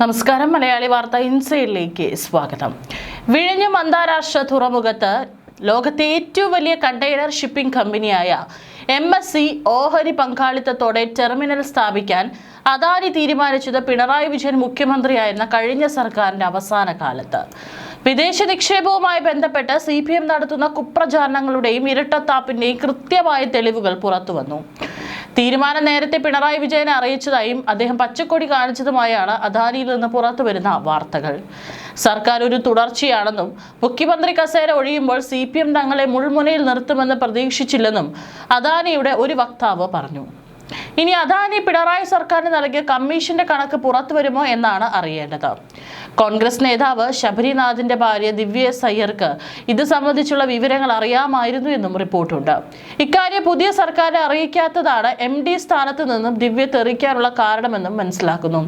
നമസ്കാരം. മലയാളി വാർത്ത ഇൻസൈഡിലേക്ക് സ്വാഗതം. വിഴിഞ്ഞം അന്താരാഷ്ട്ര തുറമുഖത്ത് ലോകത്തെ ഏറ്റവും വലിയ കണ്ടെയ്നർ ഷിപ്പിംഗ് കമ്പനിയായ MSC ഓഹരി പങ്കാളിത്തത്തോടെ ടെർമിനൽ സ്ഥാപിക്കാൻ അദാനി തീരുമാനിച്ചത് പിണറായി വിജയൻ മുഖ്യമന്ത്രിയായിരുന്ന കഴിഞ്ഞ സർക്കാരിന്റെ അവസാന കാലത്ത്. വിദേശ നിക്ഷേപവുമായി ബന്ധപ്പെട്ട് CPM നടത്തുന്ന കുപ്രചാരണങ്ങളുടെയും ഇരട്ടത്താപ്പിന്റെയും കൃത്യമായ തെളിവുകൾ പുറത്തുവന്നു. തീരുമാനം നേരത്തെ പിണറായി വിജയനെ അറിയിച്ചതായും അദ്ദേഹം പച്ചക്കൊടി കാണിച്ചതുമായാണ് അദാനിയിൽ നിന്ന് പുറത്തുവരുന്ന വാർത്തകൾ. സർക്കാർ ഒരു തുടർച്ചയാണെന്നും മുഖ്യമന്ത്രി കസേര ഒഴിയുമ്പോൾ CPM തങ്ങളെ മുൾമുനയിൽ നിർത്തുമെന്ന് പ്രതീക്ഷിച്ചില്ലെന്നും അദാനിയുടെ ഒരു വക്താവ് പറഞ്ഞു. ഇനി അദാനി പിണറായി സർക്കാരിന് നൽകിയ കമ്മീഷന്റെ കണക്ക് പുറത്തു വരുമോ എന്നാണ് അറിയേണ്ടത്. കോൺഗ്രസ് നേതാവ് ശബരിനാഥിന്റെ ഭാര്യ ദിവ്യ എസ് അയ്യർക്ക് ഇത് സംബന്ധിച്ചുള്ള വിവരങ്ങൾ അറിയാമായിരുന്നു എന്നും റിപ്പോർട്ടുണ്ട്. ഇക്കാര്യം പുതിയ സർക്കാരിനെ അറിയിക്കാത്തതാണ് MD സ്ഥാനത്ത് നിന്നും ദിവ്യ തെറിക്കാനുള്ള കാരണമെന്നും മനസ്സിലാക്കുന്നു.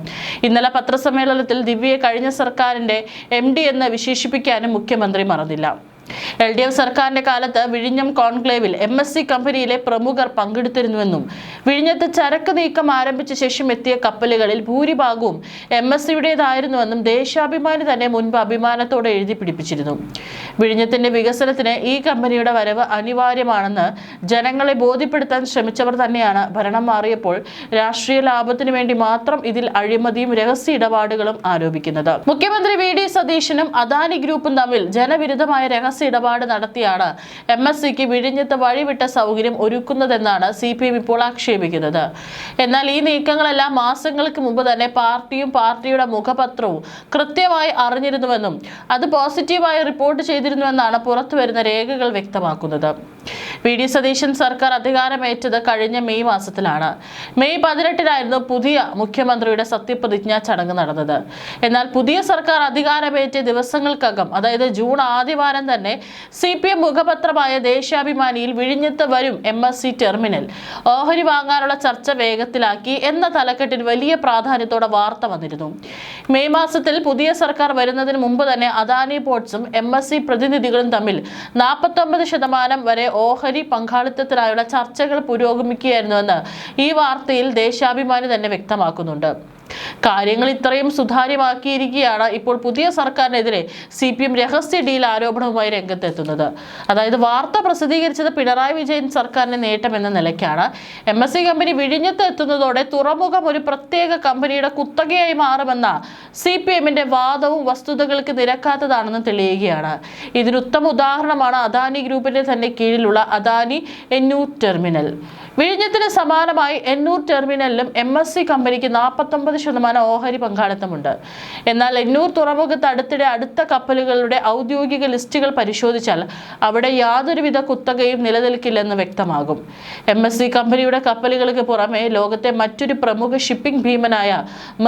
ഇന്നലെ പത്രസമ്മേളനത്തിൽ ദിവ്യയെ കഴിഞ്ഞ സർക്കാരിന്റെ MD എന്ന് വിശേഷിപ്പിക്കാനും മുഖ്യമന്ത്രി മറന്നില്ല. LDF സർക്കാരിന്റെ കാലത്ത് വിഴിഞ്ഞം കോൺക്ലേവിൽ MSC കമ്പനിയിലെ പ്രമുഖർ പങ്കെടുത്തിരുന്നുവെന്നും വിഴിഞ്ഞത്ത് ചരക്ക് നീക്കം ആരംഭിച്ച ശേഷം എത്തിയ കപ്പലുകളിൽ ഭൂരിഭാഗവും MSCയുടേതായിരുന്നുവെന്നും ദേശാഭിമാനി തന്നെ മുൻപ് അഭിമാനത്തോടെ എഴുതി പിടിപ്പിച്ചിരുന്നു. വിഴിഞ്ഞത്തിന്റെ വികസനത്തിന് ഈ കമ്പനിയുടെ വരവ് അനിവാര്യമാണെന്ന് ജനങ്ങളെ ബോധ്യപ്പെടുത്താൻ ശ്രമിച്ചവർ തന്നെയാണ് ഭരണം മാറിയപ്പോൾ രാഷ്ട്രീയ ലാഭത്തിനു വേണ്ടി മാത്രം ഇതിൽ അഴിമതിയും രഹസ്യ ഇടപാടുകളും ആരോപിക്കുന്നത്. മുഖ്യമന്ത്രി VD സതീശനും അദാനി ഗ്രൂപ്പും തമ്മിൽ ജനവിരുദ്ധമായ രഹസ്യ ഇടപാട് നടത്തിയാണ് MSCക്ക് വിഴിഞ്ഞത്ത് വഴിവിട്ട സൗകര്യം ഒരുക്കുന്നതെന്നാണ് CPM ഇപ്പോൾ ആക്ഷേപിക്കുന്നത്. എന്നാൽ ഈ നീക്കങ്ങളെല്ലാം മാസങ്ങൾക്ക് മുമ്പ് തന്നെ പാർട്ടിയും പാർട്ടിയുടെ മുഖപത്രവും കൃത്യമായി അറിഞ്ഞിരുന്നുവെന്നും അത് പോസിറ്റീവായി റിപ്പോർട്ട് ചെയ്തിരുന്നുവെന്നാണ് പുറത്തുവരുന്ന രേഖകൾ വ്യക്തമാക്കുന്നത്. VD സതീശൻ സർക്കാർ അധികാരമേറ്റത് കഴിഞ്ഞ മെയ് മാസത്തിലാണ്. മെയ് 18-നായിരുന്നു പുതിയ മുഖ്യമന്ത്രിയുടെ സത്യപ്രതിജ്ഞാ ചടങ്ങ് നടന്നത്. എന്നാൽ പുതിയ സർക്കാർ അധികാരമേറ്റ ദിവസങ്ങൾക്കകം, അതായത് ജൂൺ ആദ്യവാരം തന്നെ CPM മുഖപത്രമായ ദേശാഭിമാനിയിൽ വിഴിഞ്ഞത്ത് വരും MSC ടെർമിനൽ ഓഹരി വാങ്ങാനുള്ള ചർച്ച വേഗത്തിലാക്കി എന്ന തലക്കെട്ടിൽ വലിയ പ്രാധാന്യത്തോടെ വാർത്ത വന്നിരുന്നു. മെയ് മാസത്തിൽ പുതിയ സർക്കാർ വരുന്നതിന് മുമ്പ് തന്നെ അദാനി പോർട്സും MSC പ്രതിനിധികളും തമ്മിൽ 49% വരെ ഓഹരി പങ്കാളിത്തത്തിനായുള്ള ചർച്ചകൾ പുരോഗമിക്കുകയായിരുന്നുവെന്ന് ഈ വാർത്തയിൽ ദേശാഭിമാനി തന്നെ വ്യക്തമാക്കുന്നുണ്ട്. കാര്യങ്ങൾ ഇത്രയും സുതാര്യമാക്കിയിരിക്കുകയാണ് ഇപ്പോൾ പുതിയ സർക്കാരിനെതിരെ CPM രഹസ്യ ഡീൽ ആരോപണവുമായി രംഗത്തെത്തുന്നത്. അതായത് വാർത്ത പ്രസിദ്ധീകരിച്ചത് പിണറായി വിജയൻ സർക്കാരിന്റെ നേട്ടമെന്ന നിലയ്ക്കാണ്. MSC കമ്പനി വിഴിഞ്ഞത്ത് എത്തുന്നതോടെ തുറമുഖം ഒരു പ്രത്യേക കമ്പനിയുടെ കുത്തകയായി മാറുമെന്ന CPMന്റെ വാദവും വസ്തുതകൾക്ക് നിരക്കാത്തതാണെന്ന് തെളിയുകയാണ്. ഇതിനുത്തമ ഉദാഹരണമാണ് അദാനി ഗ്രൂപ്പിന്റെ തന്നെ കീഴിലുള്ള അദാനി എന്നൂർ ടെർമിനൽ. വിഴിഞ്ഞത്തിന് സമാനമായി എന്നൂർ ടെർമിനലിലും MSC കമ്പനിക്ക് 49% ഓഹരി പങ്കാളിത്തമുണ്ട്. എന്നാൽ എന്നൂർ തുറമുഖത്ത് അടുത്ത കപ്പലുകളുടെ ഔദ്യോഗിക ലിസ്റ്റുകൾ പരിശോധിച്ചാൽ അവിടെ യാതൊരുവിധ കുത്തകയും നിലനിൽക്കില്ലെന്ന് വ്യക്തമാകും. MSC കമ്പനിയുടെ കപ്പലുകൾക്ക് പുറമെ ലോകത്തെ മറ്റൊരു പ്രമുഖ ഷിപ്പിംഗ് ഭീമനായ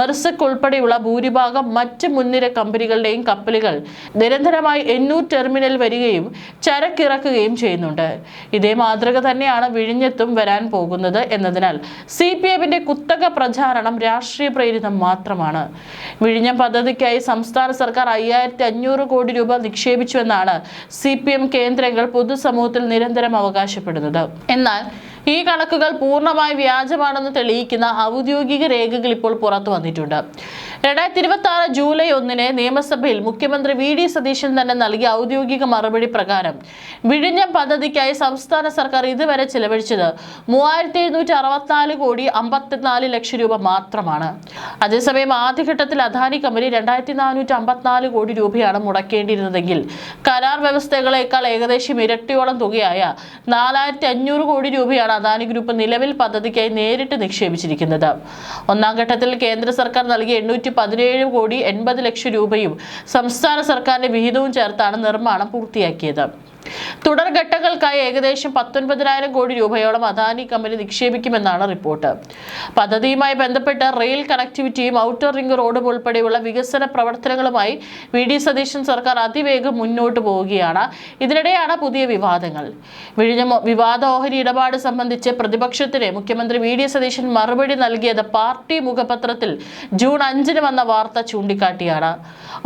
മെർസക് ഉൾപ്പെടെയുള്ള ഭൂരിഭാഗം മറ്റ് മുൻനിര കമ്പനികളുടെയും കപ്പലുകൾ നിരന്തരമായി എന്നൂർ ടെർമിനൽ വരികയും ചരക്കിറക്കുകയും ചെയ്യുന്നുണ്ട്. ഇതേ മാതൃക തന്നെയാണ് വിഴിഞ്ഞത്തും വരാൻ പോകുന്നത് എന്നതിനാൽ CPMന്റെ കുത്തക പ്രചാരണം രാഷ്ട്രീയ പ്രേരിതം മാത്രമാണ്. വിഴിഞ്ഞം പദ്ധതിക്കായി സംസ്ഥാന സർക്കാർ 5500 കോടി രൂപ നിക്ഷേപിച്ചുവെന്നാണ് CPM കേന്ദ്രങ്ങൾ പൊതുസമൂഹത്തിൽ നിരന്തരം അവകാശപ്പെടുന്നത്. എന്നാൽ ഈ കണക്കുകൾ പൂർണ്ണമായി വ്യാജമാണെന്ന് തെളിയിക്കുന്ന ഔദ്യോഗിക രേഖകൾ ഇപ്പോൾ പുറത്തു വന്നിട്ടുണ്ട്. 2026 ജൂലൈ 1 നിയമസഭയിൽ മുഖ്യമന്ത്രി VD സതീശൻ തന്നെ നൽകിയ ഔദ്യോഗിക മറുപടി പ്രകാരം വിഴിഞ്ഞം പദ്ധതിക്കായി സംസ്ഥാന സർക്കാർ ഇതുവരെ ചിലവഴിച്ചത് 3764 കോടി 54 ലക്ഷം രൂപ മാത്രമാണ്. അതേസമയം ആദ്യഘട്ടത്തിൽ അദാനി കമ്പനി 2454 കോടി രൂപയാണ് മുടക്കേണ്ടിയിരുന്നതെങ്കിൽ കരാർ വ്യവസ്ഥകളേക്കാൾ ഏകദേശം ഇരട്ടിയോളം തുകയായ 4500 കോടി രൂപയാണ് അദാനി ഗ്രൂപ്പ് നിലവിൽ പദ്ധതിക്കായി നേരിട്ട് നിക്ഷേപിച്ചിരിക്കുന്നത്. ഒന്നാം ഘട്ടത്തിൽ കേന്ദ്ര സർക്കാർ നൽകിയ 817 കോടി 80 ലക്ഷം രൂപയും സംസ്ഥാന സർക്കാരിന്റെ വിഹിതവും ചേർത്താണ് നിർമ്മാണം പൂർത്തിയാക്കിയത്. തുടർഘട്ടങ്ങൾക്കായി ഏകദേശം 19,000 കോടി രൂപയോളം അദാനി കമ്പനി നിക്ഷേപിക്കുമെന്നാണ് റിപ്പോർട്ട്. പദ്ധതിയുമായി ബന്ധപ്പെട്ട് റെയിൽ കണക്ടിവിറ്റിയും ഔട്ടർ റിംഗ് റോഡും ഉൾപ്പെടെയുള്ള വികസന പ്രവർത്തനങ്ങളുമായി VD സതീശൻ സർക്കാർ അതിവേഗം മുന്നോട്ട് പോവുകയാണ്. ഇതിനിടെയാണ് പുതിയ വിവാദങ്ങൾ. വിഴിഞ്ഞ വിവാദ ഓഹരി ഇടപാട് സംബന്ധിച്ച് പ്രതിപക്ഷത്തിന് മുഖ്യമന്ത്രി VD സതീശൻ മറുപടി നൽകിയത് പാർട്ടി മുഖപത്രത്തിൽ ജൂൺ 5 വന്ന വാർത്ത ചൂണ്ടിക്കാട്ടിയാണ്.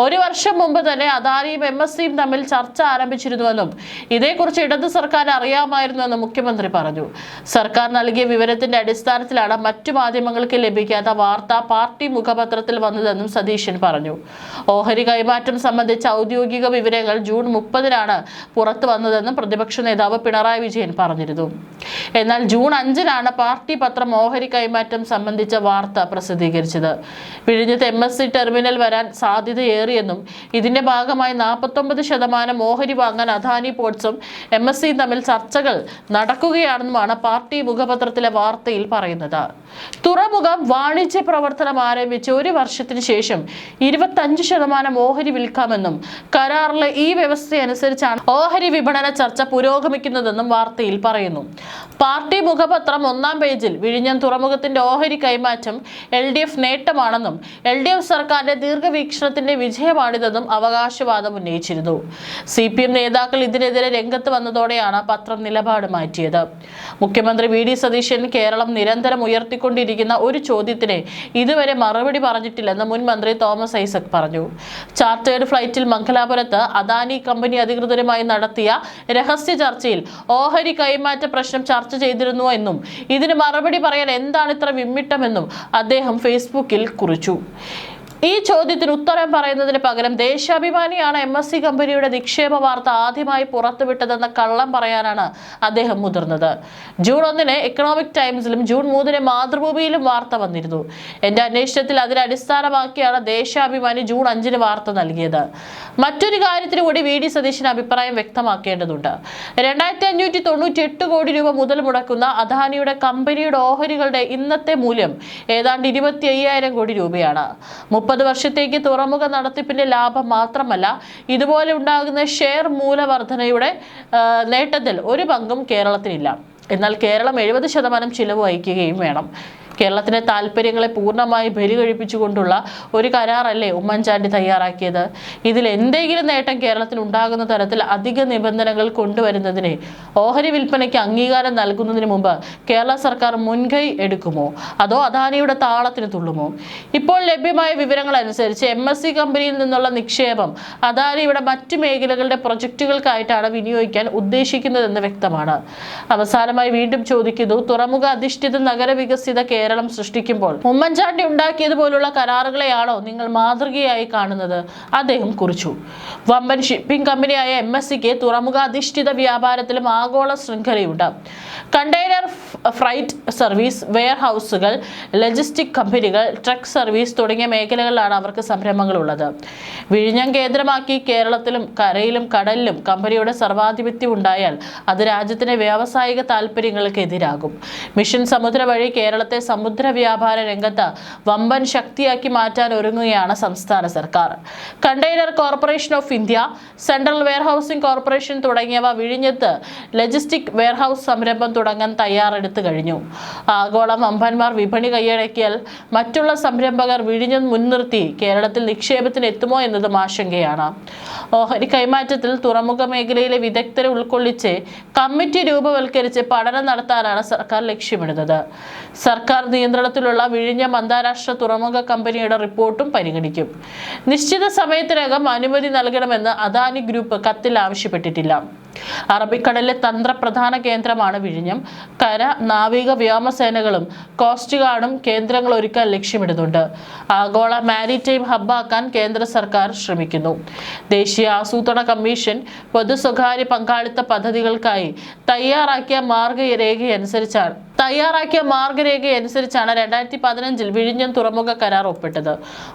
ഒരു വർഷം മുമ്പ് തന്നെ അദാനിയും MSCയും തമ്മിൽ ചർച്ച ആരംഭിച്ചിരുന്നുവെന്നും ഇതേക്കുറിച്ച് ഇടത് സർക്കാർ അറിയാമായിരുന്നുവെന്നും മുഖ്യമന്ത്രി പറഞ്ഞു. സർക്കാർ നൽകിയ വിവരത്തിന്റെ അടിസ്ഥാനത്തിലാണ് മറ്റു മാധ്യമങ്ങൾക്ക് ലഭിക്കാത്ത വാർത്ത പാർട്ടി മുഖപത്രത്തിൽ വന്നതെന്നും സതീശൻ പറഞ്ഞു. ഓഹരി കൈമാറ്റം സംബന്ധിച്ച ഔദ്യോഗിക വിവരങ്ങൾ ജൂൺ 30-നാണ് പുറത്തു വന്നതെന്നും പ്രതിപക്ഷ നേതാവ് പിണറായി വിജയൻ പറഞ്ഞിരുന്നു. എന്നാൽ ജൂൺ 5-നാണ് പാർട്ടി പത്രം ഓഹരി കൈമാറ്റം സംബന്ധിച്ച വാർത്ത പ്രസിദ്ധീകരിച്ചത്. വിഴിഞ്ഞത്ത് MSC ടെർമിനൽ വരാൻ സാധ്യതയേറിയെന്നും ഇതിന്റെ ഭാഗമായി 49% ഓഹരി വാങ്ങാൻ അദാനി പോർട്സും MSCയും തമ്മിൽ ചർച്ചകൾ നടക്കുകയാണെന്നുമാണ് പാർട്ടി മുഖപത്രത്തിലെ വാർത്തയിൽ പറയുന്നത്. തുറമുഖം വാണിജ്യ പ്രവർത്തനം ആരംഭിച്ച് ഒരു വർഷത്തിന് ശേഷം 25% ഓഹരി വിൽക്കാമെന്നും കരാറിലെ ഈ വ്യവസ്ഥയനുസരിച്ചാണ് ഓഹരി വിപണന ചർച്ച പുരോഗമിക്കുന്നതെന്നും വാർത്തയിൽ പറയുന്നു. പാർട്ടി മുഖപത്രം 1-ാം പേജിൽ വിഴിഞ്ഞം തുറമുഖത്തിന്റെ ഓഹരി കൈമാറ്റം LDF നേട്ടമാണെന്നും LDF സർക്കാരിന്റെ ദീർഘവീക്ഷണത്തിന്റെ വിജയമാണിതെന്നും അവകാശവാദം ഉന്നയിച്ചിരുന്നു. CPM നേതാക്കൾ ഇതിനെതിരെ രംഗത്ത് വന്നതോടെയാണ് പത്രം നിലപാട് മാറ്റിയത്. മുഖ്യമന്ത്രി VD സതീശൻ കേരളം നിരന്തരം ഉയർത്തിക്കൊണ്ടിരിക്കുന്ന ഒരു ചോദ്യത്തിന് ഇതുവരെ മറുപടി പറഞ്ഞിട്ടില്ലെന്ന് മുൻ മന്ത്രി തോമസ് ഐസക് പറഞ്ഞു. ചാർട്ടേഡ് ഫ്ലൈറ്റിൽ മംഗലാപുരത്ത് അദാനി കമ്പനി അധികൃതരുമായി നടത്തിയ രഹസ്യ ചർച്ചയിൽ ഓഹരി കൈമാറ്റ പ്രശ്നം ചർച്ച ചെയ്തിരുന്നു എന്നും ഇതിന് മറുപടി പറയാൻ എന്താണ് ഇത്ര വിമ്മിട്ടമെന്നും അദ്ദേഹം ഫേസ്ബുക്കിൽ കുറിച്ചു. ഈ ചോദ്യത്തിന് ഉത്തരം പറയുന്നതിന് പകരം ദേശാഭിമാനിയാണ് MSC കമ്പനിയുടെ നിക്ഷേപ വാർത്ത ആദ്യമായി പുറത്തുവിട്ടതെന്ന കള്ളം പറയാനാണ് അദ്ദേഹം മുതിർന്നത്. ജൂൺ 1-ന് എക്കണോമിക് ടൈംസിലും ജൂൺ 3-ന് മാതൃഭൂമിയിലും വാർത്ത വന്നിരുന്നു. എന്റെ അന്വേഷണത്തിൽ അതിനെ അടിസ്ഥാനമാക്കിയാണ് ദേശാഭിമാനി ജൂൺ 5-ന് വാർത്ത നൽകിയത്. മറ്റൊരു കാര്യത്തിന് കൂടി VD സതീശൻ അഭിപ്രായം വ്യക്തമാക്കേണ്ടതുണ്ട്. 2598 കോടി രൂപ മുതൽ മുടക്കുന്ന അദാനിയുടെ കമ്പനിയുടെ ഓഹരികളുടെ ഇന്നത്തെ മൂല്യം ഏതാണ്ട് 25,000 കോടി രൂപയാണ്. 30 വർഷത്തേക്ക് തുറമുഖ നടത്തിപ്പിന്റെ ലാഭം മാത്രമല്ല, ഇതുപോലെ ഉണ്ടാകുന്ന ഷെയർ മൂലവർധനയുടെ നേട്ടത്തിൽ ഒരു പങ്കും കേരളത്തിനില്ല. എന്നാൽ കേരളം 70% ചിലവ് വഹിക്കുകയും വേണം. കേരളത്തിന്റെ താല്പര്യങ്ങളെ പൂർണ്ണമായി ബലികഴിപ്പിച്ചുകൊണ്ടുള്ള ഒരു കരാറല്ലേ ഉമ്മൻചാണ്ടി തയ്യാറാക്കിയത്? ഇതിൽ എന്തെങ്കിലും നേട്ടം കേരളത്തിന് ഉണ്ടാകുന്ന തരത്തിൽ അധിക നിബന്ധനകൾ കൊണ്ടുവരുന്നതിന് ഓഹരി വിൽപ്പനയ്ക്ക് അംഗീകാരം നൽകുന്നതിന് മുമ്പ് കേരള സർക്കാർ മുൻകൈ എടുക്കുമോ, അതോ അദാനിയുടെ താളത്തിന് തുള്ളുമോ? ഇപ്പോൾ ലഭ്യമായ വിവരങ്ങൾ അനുസരിച്ച് MSC കമ്പനിയിൽ നിന്നുള്ള നിക്ഷേപം അദാനിയുടെ മറ്റു മേഖലകളുടെ പ്രൊജക്ടുകൾക്കായിട്ടാണ് വിനിയോഗിക്കാൻ ഉദ്ദേശിക്കുന്നതെന്ന് വ്യക്തമാണ്. അവസാനമായി വീണ്ടും ചോദിക്കുന്നു, തുറമുഖ അധിഷ്ഠിത നഗരവികസിത കേരളം സൃഷ്ടിക്കുമ്പോൾ ഉമ്മൻചാണ്ടി ഉണ്ടാക്കിയതുപോലുള്ള കരാറുകളെയാണോ നിങ്ങൾ മാതൃകയായി കാണുന്നത്? അദ്ദേഹം കുറിച്ചു. വമ്പൻ ഷിപ്പിംഗ് കമ്പനിയായ MSCക്ക് തുറമുഖ അധിഷ്ഠിത വ്യാപാരത്തിലും ആഗോള ശൃംഖലയുണ്ട്. കണ്ടെയ്നർ ഫ്രൈറ്റ് സർവീസ്, വെയർ ഹൗസുകൾ, ലോജിസ്റ്റിക് കമ്പനികൾ, ട്രക്ക് സർവീസ് തുടങ്ങിയ മേഖലകളിലാണ് അവർക്ക് സംരംഭങ്ങളുള്ളത്. വിഴിഞ്ഞം കേന്ദ്രമാക്കി കേരളത്തിലും കരയിലും കടലിലും കമ്പനിയുടെ സർവാധിപത്യം ഉണ്ടായാൽ അത് രാജ്യത്തിന്റെ വ്യാവസായിക താല്പര്യങ്ങൾക്ക് എതിരാകും. മിഷൻ സമുദ്ര വഴി കേരളത്തെ സമുദ്ര വ്യാപാര രംഗത്ത് വമ്പൻ ശക്തിയാക്കി മാറ്റാൻ ഒരുങ്ങുകയാണ് സംസ്ഥാന സർക്കാർ. Container corporation of India, central warehousing corporation തുടങ്ങിയവ വിഴിഞ്ഞത്ത് ലോജിസ്റ്റിക് വെയർഹൌസ് സംരംഭം തുടങ്ങാൻ തയ്യാറെടുത്തു കഴിഞ്ഞു. ആഗോള വമ്പന്മാർ വിപണി കൈയടക്കിയാൽ മറ്റുള്ള സംരംഭകർ വിഴിഞ്ഞം മുൻനിർത്തി കേരളത്തിൽ നിക്ഷേപത്തിന് എത്തുമോ എന്നതും ആശങ്കയാണ്. ഓഹരി കൈമാറ്റത്തിൽ തുറമുഖ മേഖലയിലെ വിദഗ്ധരെ ഉൾക്കൊള്ളിച്ച് കമ്മിറ്റി രൂപവൽക്കരിച്ച് പഠനം നടത്താനാണ് സർക്കാർ ലക്ഷ്യമിടുന്നത്. സർക്കാർ നിയന്ത്രണത്തിലുള്ള വിഴിഞ്ഞം അന്താരാഷ്ട്ര തുറമുഖ കമ്പനിയുടെ റിപ്പോർട്ടും പരിഗണിക്കും. നിശ്ചിത സമയത്തിനകം അനുമതി നൽകണമെന്ന് അദാനി ഗ്രൂപ്പ് കത്തിൽ ആവശ്യപ്പെട്ടിട്ടില്ല. അറബിക്കടലിലെ തന്ത്രപ്രധാന കേന്ദ്രമാണ് വിഴിഞ്ഞം. കര, നാവിക, വ്യോമസേനകളും കോസ്റ്റ് ഗാർഡും കേന്ദ്രങ്ങൾ ഒരുക്കാൻ ലക്ഷ്യമിടുന്നുണ്ട്. ആഗോള മാരിടൈം ഹബ്ബാക്കാൻ കേന്ദ്ര സർക്കാർ ശ്രമിക്കുന്നു. ദേശീയ ആസൂത്രണ കമ്മീഷൻ പൊതു സ്വകാര്യ പങ്കാളിത്ത പദ്ധതികൾക്കായി തയ്യാറാക്കിയ മാർഗരേഖയനുസരിച്ചാണ് 2015 വിഴിഞ്ഞം തുറമുഖ കരാർ ഒപ്പിട്ടത്.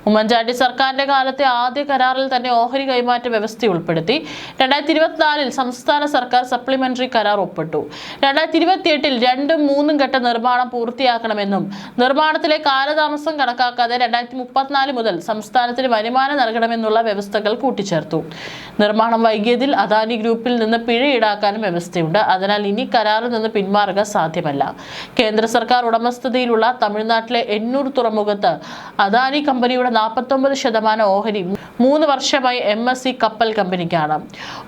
ഉമ്മൻചാണ്ടി സർക്കാരിന്റെ കാലത്തെ ആദ്യ കരാറിൽ തന്നെ ഓഹരി കൈമാറ്റ വ്യവസ്ഥ ഉൾപ്പെടുത്തി. 2024 സംസ്ഥാന സർക്കാർ സപ്ലിമെന്ററി കരാർ ഒപ്പിട്ടു. 2028 2ഉം 3ഉം ഘട്ട നിർമ്മാണം പൂർത്തിയാക്കണമെന്നും നിർമ്മാണത്തിലെ കാലതാമസം കണക്കാക്കാതെ 2034 മുതൽ സംസ്ഥാനത്തിന് വരുമാനം നൽകണമെന്നുള്ള വ്യവസ്ഥകൾ കൂട്ടിച്ചേർത്തു. നിർമ്മാണം വൈകിയതിൽ അദാനി ഗ്രൂപ്പിൽ നിന്ന് പിഴ ഈടാക്കാനും വ്യവസ്ഥയുണ്ട്. അതിനാൽ ഇനി കരാറിൽ നിന്ന് പിന്മാറുക സാധ്യമല്ല. കേന്ദ്ര സർക്കാർ ഉടമസ്ഥതയിലുള്ള തമിഴ്നാട്ടിലെ എണ്ണൂർ തുറമുഖത്ത് അദാനി കമ്പനിയുടെ 49% ഓഹരി 3 വർഷമായി MSC കപ്പൽ കമ്പനിക്കാണ്.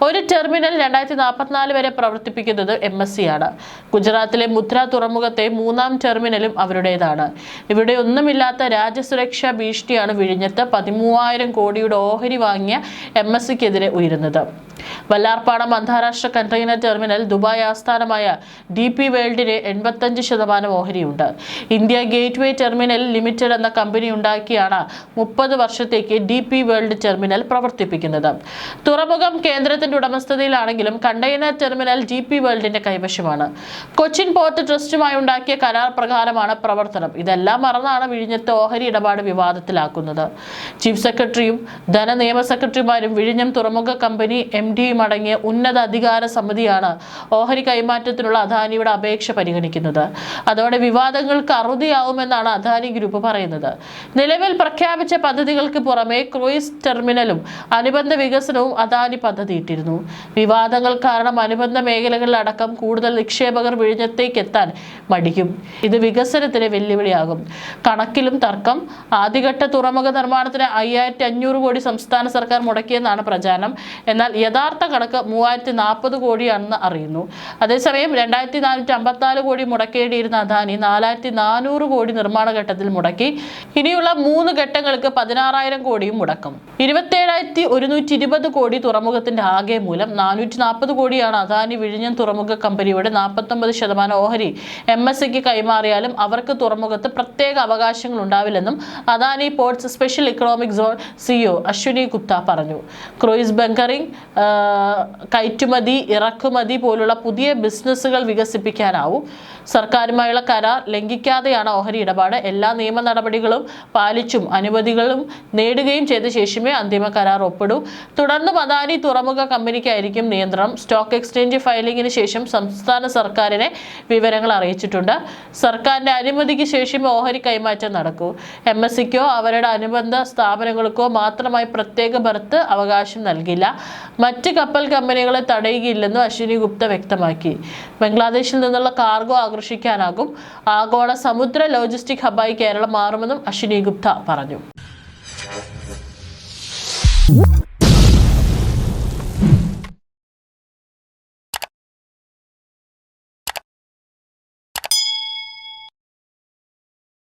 ഒരു ടെർമിനൽ 2044 വരെ പ്രവർത്തിപ്പിക്കുന്നത് MSC ആണ്. ഗുജറാത്തിലെ മുദ്ര തുറമുഖത്തെ 3ാം ടെർമിനലും അവരുടേതാണ്. ഇവിടെ ഒന്നുമില്ലാത്ത രാജ്യസുരക്ഷാ ഭീഷണിയാണ് വിഴിഞ്ഞത്ത് 13,000 കോടിയുടെ ഓഹരി വാങ്ങിയ MSCക്കെതിരെ ഉയരുന്നത്. വല്ലാർപാടം അന്താരാഷ്ട്ര കണ്ടെയ്നർ ടെർമിനൽ ദുബായ് ആസ്ഥാനമായ DP വേൾഡിന് 85% ഓഹരിയുണ്ട്. ഇന്ത്യ ഗേറ്റ്വേ ടെർമിനൽ ലിമിറ്റഡ് എന്ന കമ്പനി ഉണ്ടാക്കിയാണ് 30 വർഷത്തേക്ക് DP വേൾഡ് ടെർമിനൽ പ്രവർത്തിപ്പിക്കുന്നത്. തുറമുഖം കേന്ദ്രത്തിന്റെ ഉടമസ്ഥതയിലാണെങ്കിലും കണ്ടെയ്നർ ടെർമിനൽ DP വേൾഡിന്റെ കൈവശമാണ്. കൊച്ചിൻ പോർട്ട് ട്രസ്റ്റുമായി ഉണ്ടാക്കിയ കരാർ പ്രകാരമാണ് പ്രവർത്തനം. ഇതെല്ലാം മറന്നാണ് വിഴിഞ്ഞത്തെ ഓഹരി ഇടപാട് വിവാദത്തിലാക്കുന്നത്. ചീഫ് സെക്രട്ടറിയും നിയമ സെക്രട്ടറിമാരും വിഴിഞ്ഞം തുറമുഖ കമ്പനി MDയും അടങ്ങിയ ഉന്നത അധികാര സമിതിയാണ് ഓഹരി കൈമാറ്റത്തിനുള്ള അദാനിയുടെ അപേക്ഷ പരിഗണിക്കുന്നത്. അതോടെ വിവാദങ്ങൾക്ക് അറുതിയാവുമെന്നാണ് അദാനി ഗ്രൂപ്പ് പറയുന്നത്. നിലവിൽ പ്രഖ്യാപിച്ച പദ്ധതികൾക്ക് പുറമെ ക്രൂയിസ് ടെർമിനലും അനുബന്ധ വികസനവും അദാനി പദ്ധതിയിട്ടിരുന്നു. വിവാദങ്ങൾ കാരണം അനുബന്ധ മേഖലകളിലടക്കം കൂടുതൽ നിക്ഷേപകർ വിഴിഞ്ഞത്തേക്ക് എത്താൻ മടിക്കും. ഇത് വികസനത്തിന് വെല്ലുവിളിയാകും. കണക്കിലും തർക്കം. ആദ്യഘട്ട തുറമുഖ നിർമ്മാണത്തിന് 5,500 കോടി സംസ്ഥാന സർക്കാർ മുടക്കിയെന്നാണ് പ്രചാരണം. എന്നാൽ യഥാർത്ഥ കണക്ക് 3,040 കോടിയാണെന്ന് അറിയുന്നു. അതേസമയം 2,454 കോടി മുടക്കേണ്ടിയിരുന്ന അദാനി 4,400 കോടി നിർമ്മാണ ഘട്ടത്തിൽ മുടക്കി. ഇനിയുള്ള 3 ഘട്ടങ്ങൾക്ക് 16,000 കോടിയും മുടക്കും. 27,120 കോടി തുറമുഖത്തിന്റെ ആകെ മൂലം. 440 കോടിയാണ് അദാനി വിഴിഞ്ഞം തുറമുഖ കമ്പനിയുടെ 49% ഓഹരി MSCക്ക് കൈമാറിയാലും അവർക്ക് തുറമുഖത്ത് പ്രത്യേക അവകാശങ്ങൾ ഉണ്ടാവില്ലെന്നും Adani ports special economic zone CEO Ashwini Gupta പറഞ്ഞു. ക്രൂയിസ് ബങ്കറിംഗ്, കയറ്റുമതി, ഇറക്കുമതി പോലുള്ള പുതിയ ബിസിനസ്സുകൾ വികസിപ്പിക്കാനാവും. സർക്കാരുമായുള്ള കരാർ ലംഘിക്കാതെയാണ് ഓഹരി ഇടപാട്. എല്ലാ നിയമ നടപടികളും പാലിച്ചും അനുമതികളും നേടുകയും ചെയ്ത ശേഷമേ അന്തിമ കരാർ ഒപ്പിടൂ. തുടർന്നും അദാനി തുറമുഖ കമ്പനിക്കായിരിക്കും നിയന്ത്രണം. സ്റ്റോക്ക് എക്സ്ചേഞ്ച് ഫയലിംഗിന് ശേഷം സംസ്ഥാന സർക്കാരിനെ വിവരങ്ങൾ അറിയിച്ചിട്ടുണ്ട്. സർക്കാരിന്റെ അനുമതിക്ക് ശേഷമേ ഓഹരി കൈമാറ്റം നടക്കൂ. MSCക്കോ അവരുടെ അനുബന്ധ സ്ഥാപനങ്ങൾക്കോ മാത്രമായി പ്രത്യേക ബർത്ത് അവകാശം നൽകില്ല. മറ്റ് കപ്പൽ കമ്പനികളെ തടയുകയില്ലെന്നും അശ്വിനി ഗുപ്ത വ്യക്തമാക്കി. ബംഗ്ലാദേശിൽ നിന്നുള്ള കാർഗോ ആകർഷിക്കാനാകും. ആഗോള സമുദ്ര ലോജിസ്റ്റിക് ഹബ്ബായി കേരളം മാറുമെന്നും അശ്വിനി ഗുപ്ത പറഞ്ഞു.